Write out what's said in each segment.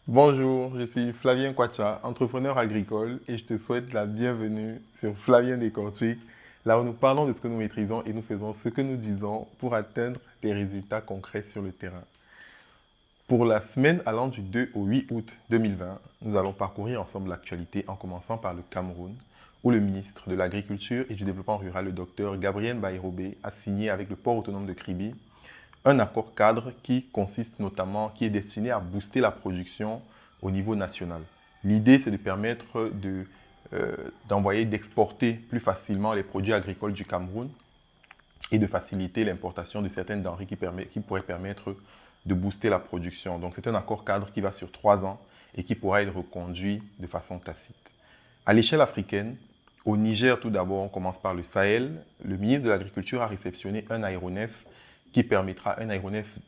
Bonjour, je suis Flavien Kwacha, entrepreneur agricole et je te souhaite la bienvenue sur Flavien Décortique, là où nous parlons de ce que nous maîtrisons et nous faisons ce que nous disons pour atteindre des résultats concrets sur le terrain. Pour la semaine allant du 2 au 8 août 2020, nous allons parcourir ensemble l'actualité en commençant par le Cameroun, où le ministre de l'Agriculture et du Développement rural, le docteur Gabriel Bayrobé, a signé avec le port autonome de Kribi un accord cadre qui consiste notamment, qui est destiné à booster la production au niveau national. L'idée, c'est de permettre d'envoyer, d'exporter plus facilement les produits agricoles du Cameroun et de faciliter l'importation de certaines denrées qui pourraient permettre de booster la production. Donc c'est un accord cadre qui va sur 3 ans et qui pourra être reconduit de façon tacite. À l'échelle africaine, au Niger tout d'abord, on commence par le Sahel. Le ministre de l'Agriculture a réceptionné un aéronef qui permettra, un aéronef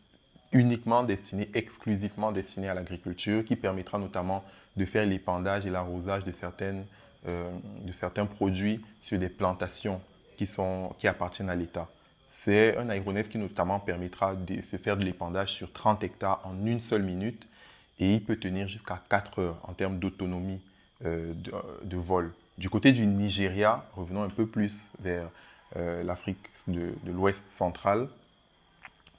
uniquement destiné, exclusivement destiné à l'agriculture, qui permettra notamment de faire l'épandage et l'arrosage de certains produits sur des plantations qui appartiennent à l'État. C'est un aéronef qui notamment permettra de faire de l'épandage sur 30 hectares en une seule minute et il peut tenir jusqu'à 4 heures en termes d'autonomie de vol. Du côté du Nigeria, revenons un peu plus vers l'Afrique de l'Ouest central.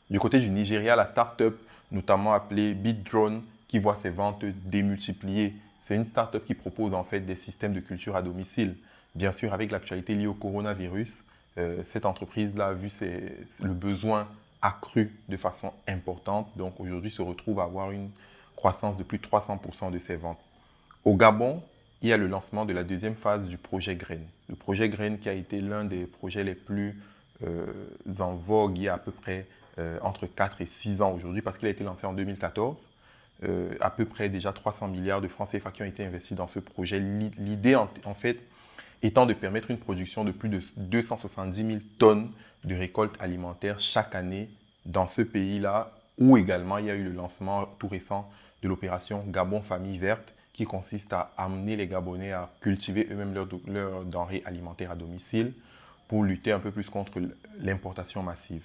Du côté du Nigeria, la start-up, notamment appelée BitDrone, qui voit ses ventes démultipliées, c'est une start-up qui propose en fait des systèmes de culture à domicile. Bien sûr, avec l'actualité liée au coronavirus, cette entreprise-là a vu le besoin accru de façon importante. Donc aujourd'hui, se retrouve à avoir une croissance de plus de 300% de ses ventes. Au Gabon, il y a le lancement de la deuxième phase du projet Grain. Le projet Grain qui a été l'un des projets les plus en vogue il y a à peu près entre 4 et 6 ans aujourd'hui parce qu'il a été lancé en 2014. À peu près déjà 300 milliards de francs CFA qui ont été investis dans ce projet. L'idée en fait étant de permettre une production de plus de 270 000 tonnes de récoltes alimentaires chaque année dans ce pays-là, où également il y a eu le lancement tout récent de l'opération Gabon Famille Verte, qui consiste à amener les Gabonais à cultiver eux-mêmes leurs denrées alimentaires à domicile pour lutter un peu plus contre l'importation massive.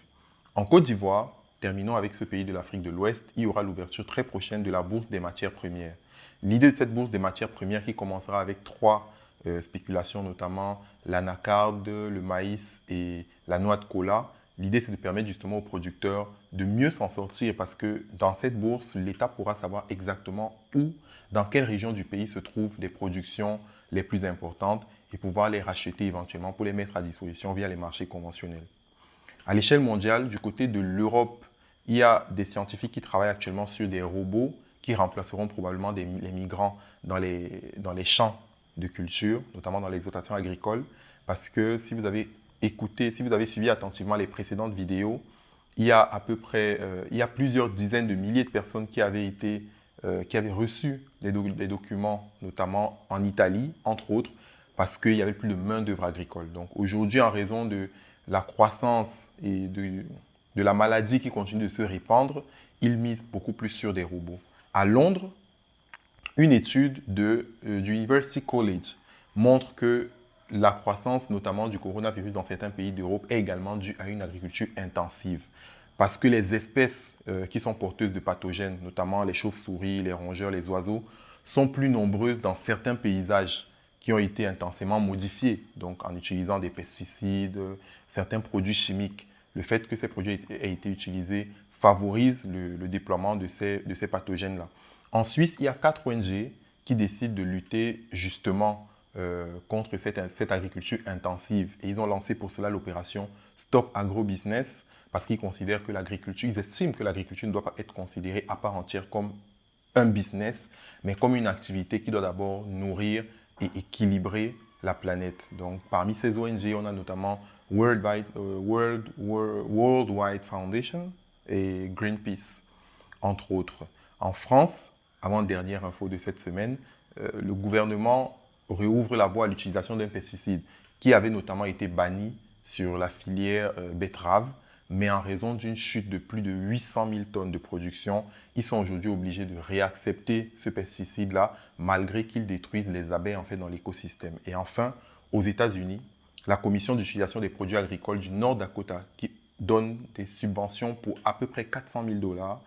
En Côte d'Ivoire, terminons avec ce pays de l'Afrique de l'Ouest, il y aura l'ouverture très prochaine de la bourse des matières premières. L'idée de cette bourse des matières premières qui commencera avec 3 spéculations, notamment l'anacarde, le maïs et la noix de cola. L'idée, c'est de permettre justement aux producteurs de mieux s'en sortir parce que dans cette bourse, l'État pourra savoir exactement où, dans quelle région du pays se trouvent les productions les plus importantes et pouvoir les racheter éventuellement pour les mettre à disposition via les marchés conventionnels. À l'échelle mondiale, du côté de l'Europe, il y a des scientifiques qui travaillent actuellement sur des robots qui remplaceront probablement les migrants dans les champs de culture, notamment dans l'exploitation agricole. Parce que si vous avez écouté, si vous avez suivi attentivement les précédentes vidéos, il y a à peu près, il y a plusieurs dizaines de milliers de personnes qui avaient reçu des documents, notamment en Italie, entre autres, parce qu'il n'y avait plus de main-d'œuvre agricole. Donc aujourd'hui, en raison de la croissance et de la maladie qui continue de se répandre, ils misent beaucoup plus sur des robots. À Londres, une étude du University College montre que la croissance, notamment du coronavirus dans certains pays d'Europe, est également due à une agriculture intensive. Parce que les espèces qui sont porteuses de pathogènes, notamment les chauves-souris, les rongeurs, les oiseaux, sont plus nombreuses dans certains paysages qui ont été intensément modifiés, donc en utilisant des pesticides, certains produits chimiques. Le fait que ces produits aient été utilisés favorise le déploiement de ces pathogènes-là. En Suisse, il y a 4 ONG qui décident de lutter justement contre cette agriculture intensive. Et ils ont lancé pour cela l'opération Stop Agrobusiness parce qu'ils considèrent que l'agriculture, ils estiment que l'agriculture ne doit pas être considérée à part entière comme un business, mais comme une activité qui doit d'abord nourrir et équilibrer la planète. Donc, parmi ces ONG, on a notamment World Wide Foundation et Greenpeace, entre autres. En France, avant-dernière info de cette semaine, le gouvernement réouvre la voie à l'utilisation d'un pesticide qui avait notamment été banni sur la filière betterave, mais en raison d'une chute de plus de 800 000 tonnes de production, ils sont aujourd'hui obligés de réaccepter ce pesticide-là, malgré qu'il détruise les abeilles en fait dans l'écosystème. Et enfin, aux États-Unis, la Commission d'utilisation des produits agricoles du Nord Dakota, qui donne des subventions pour à peu près 400 000 dollars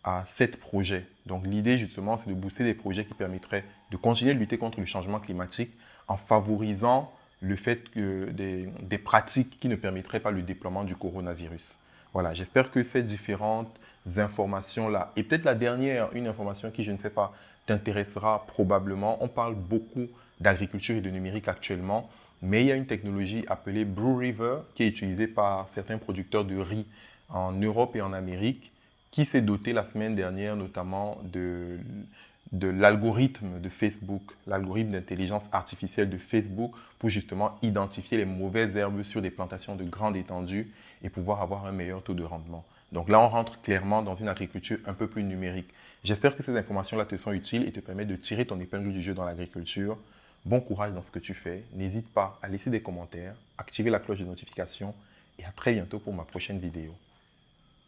à 7 projets. Donc l'idée justement, c'est de booster des projets qui permettraient de continuer de lutter contre le changement climatique en favorisant le fait que des pratiques qui ne permettraient pas le déploiement du coronavirus. Voilà, j'espère que ces différentes informations-là, et peut-être la dernière, une information qui, je ne sais pas, t'intéressera probablement. On parle beaucoup d'agriculture et de numérique actuellement, mais il y a une technologie appelée Blue River qui est utilisée par certains producteurs de riz en Europe et en Amérique, qui s'est doté la semaine dernière notamment de l'algorithme de Facebook, l'algorithme d'intelligence artificielle de Facebook pour justement identifier les mauvaises herbes sur des plantations de grande étendue et pouvoir avoir un meilleur taux de rendement. Donc là, on rentre clairement dans une agriculture un peu plus numérique. J'espère que ces informations-là te sont utiles et te permettent de tirer ton épingle du jeu dans l'agriculture. Bon courage dans ce que tu fais. N'hésite pas à laisser des commentaires, activer la cloche de notification et à très bientôt pour ma prochaine vidéo.